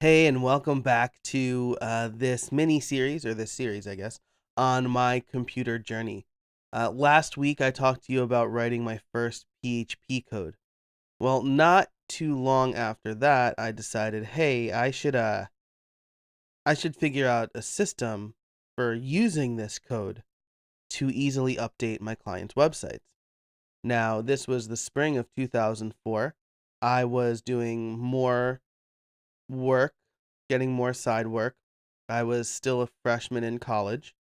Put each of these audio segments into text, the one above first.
Hey, and welcome back to this mini series, or this series, I guess, on my computer journey. Last week, I talked to you about writing my first PHP code. Well, not too long after that, I decided, hey, I should figure out a system for using this code to easily update my clients' websites. Now, this was the spring of 2004. I was doing more work, getting more side work. I was still a freshman in college,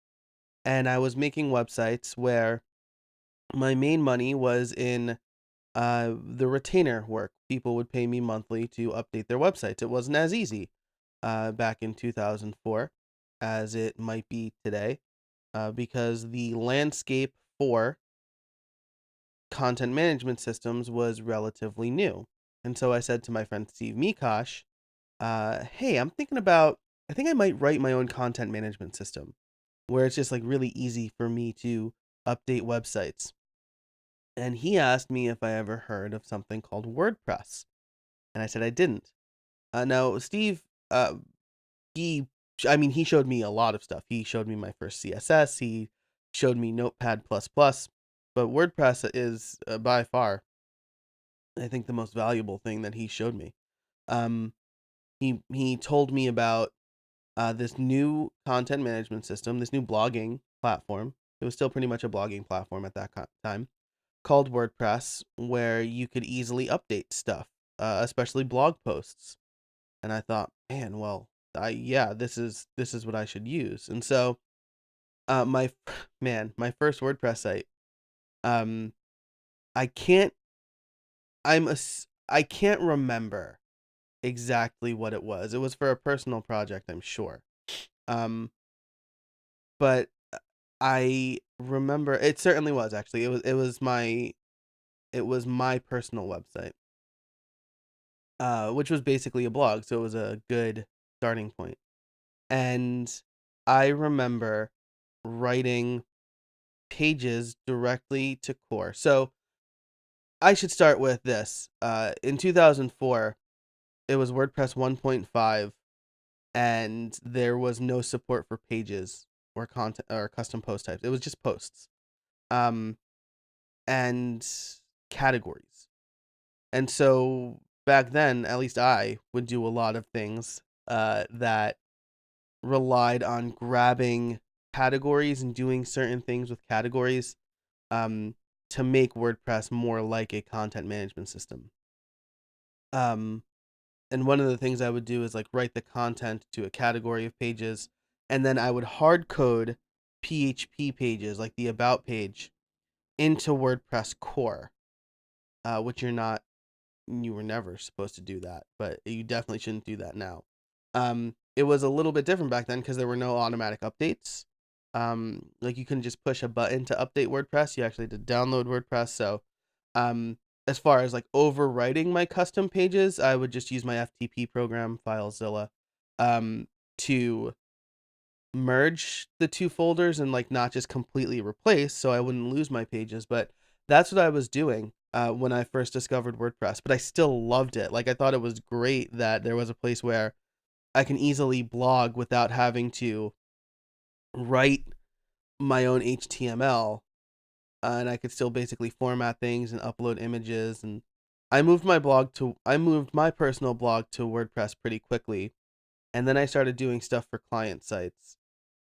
and I was making websites where my main money was in the retainer work. People would pay me monthly to update their websites. It wasn't as easy back in 2004 as it might be today because the landscape for content management systems was relatively new. And so I said to my friend Steve Mikosh, hey, I think I might write my own content management system where it's just like really easy for me to update websites. And he asked me if I ever heard of something called WordPress. And I said I didn't. Now, Steve, he, he showed me a lot of stuff. He showed me my first CSS, he showed me Notepad, but WordPress is by far, I think, the most valuable thing that he showed me. Um, he told me about this new content management system, this new blogging platform. It was still pretty much a blogging platform at that time, called WordPress, where you could easily update stuff, especially blog posts. And I thought, man, well, this is what I should use. And so, my man, my first WordPress site, um, I can't, I can't remember exactly what it was. It was for a personal project, I'm sure. Um, but I remember it certainly was actually. It was my personal website, which was basically a blog, so it was a good starting point. And I remember writing pages directly to core. So I should start with this. In 2004, it was WordPress 1.5, and there was no support for pages or content or custom post types. It was just posts. Um, and categories. And so back then, at least I would do a lot of things that relied on grabbing categories and doing certain things with categories um, to make WordPress more like a content management system. Um, and one of the things I would do is like write the content to a category of pages, and then I would hard code PHP pages, like the about page, into WordPress core, which you were never supposed to do that, but you definitely shouldn't do that now. It was a little bit different back then because there were no automatic updates. Like you couldn't just push a button to update WordPress. You actually had to download WordPress. So, um, as far as like overwriting my custom pages, I would just use my FTP program, FileZilla, um, to merge the two folders and like not just completely replace so I wouldn't lose my pages. But that's what I was doing when I first discovered WordPress. But I still loved it. Like I thought it was great that there was a place where I can easily blog without having to write my own HTML, and I could still basically format things and upload images. And I moved my personal blog to WordPress pretty quickly, and then I started doing stuff for client sites.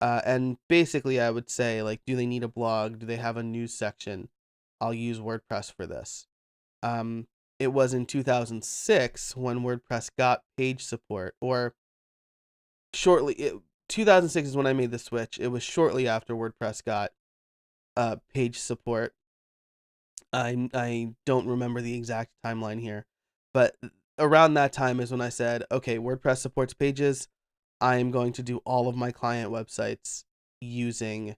And basically, I would say, like, do they need a blog? Do they have a news section? I'll use WordPress for this. Um, it was in 2006 when WordPress got page support, or shortly. 2006 is when I made the switch. It was shortly after WordPress got page support. I don't remember the exact timeline here, but around that time is when I said, okay, WordPress supports pages. I am going to do all of my client websites using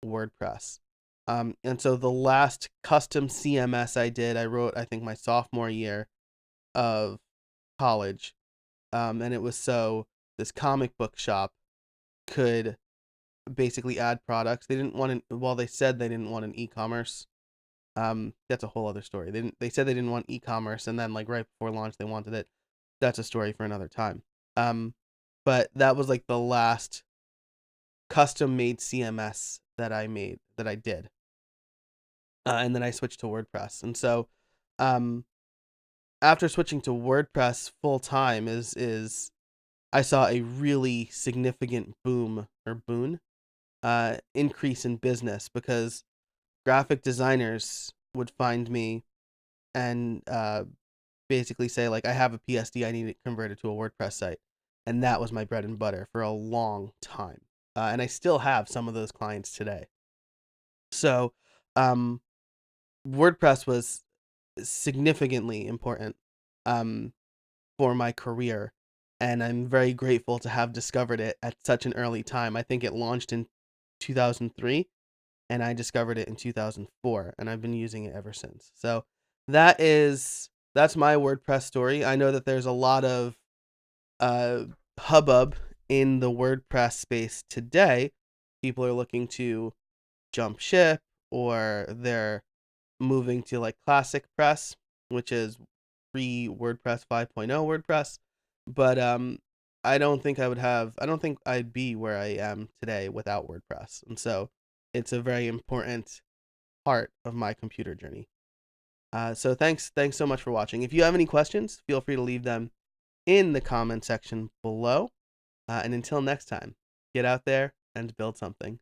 WordPress. And so the last custom CMS I did, I wrote, I think, my sophomore year of college. And it was so this comic book shop could basically add products. They didn't want well, they said they didn't want an e-commerce. That's a whole other story. They said they didn't want e-commerce, and then like right before launch they wanted it. That's a story for another time. Um, but that was like the last custom made CMS that I did. And then I switched to WordPress. And so, um, after switching to WordPress full time is I saw a really significant boon increase in business, because graphic designers would find me and basically say, like, I have a PSD, I need it converted to a WordPress site, and that was my bread and butter for a long time, and I still have some of those clients today. So, um, WordPress was significantly important um, for my career, and I'm very grateful to have discovered it at such an early time. I think it launched in 2003, and I discovered it in 2004, and I've been using it ever since. So that's my WordPress story. I know that there's a lot of uh, hubbub in the WordPress space today. People are looking to jump ship, or they're moving to like Classic Press, which is pre WordPress 5.0 WordPress. But I don't think I'd be where I am today without WordPress. And so it's a very important part of my computer journey. So thanks so much for watching. If you have any questions, feel free to leave them in the comment section below. And until next time, get out there and build something.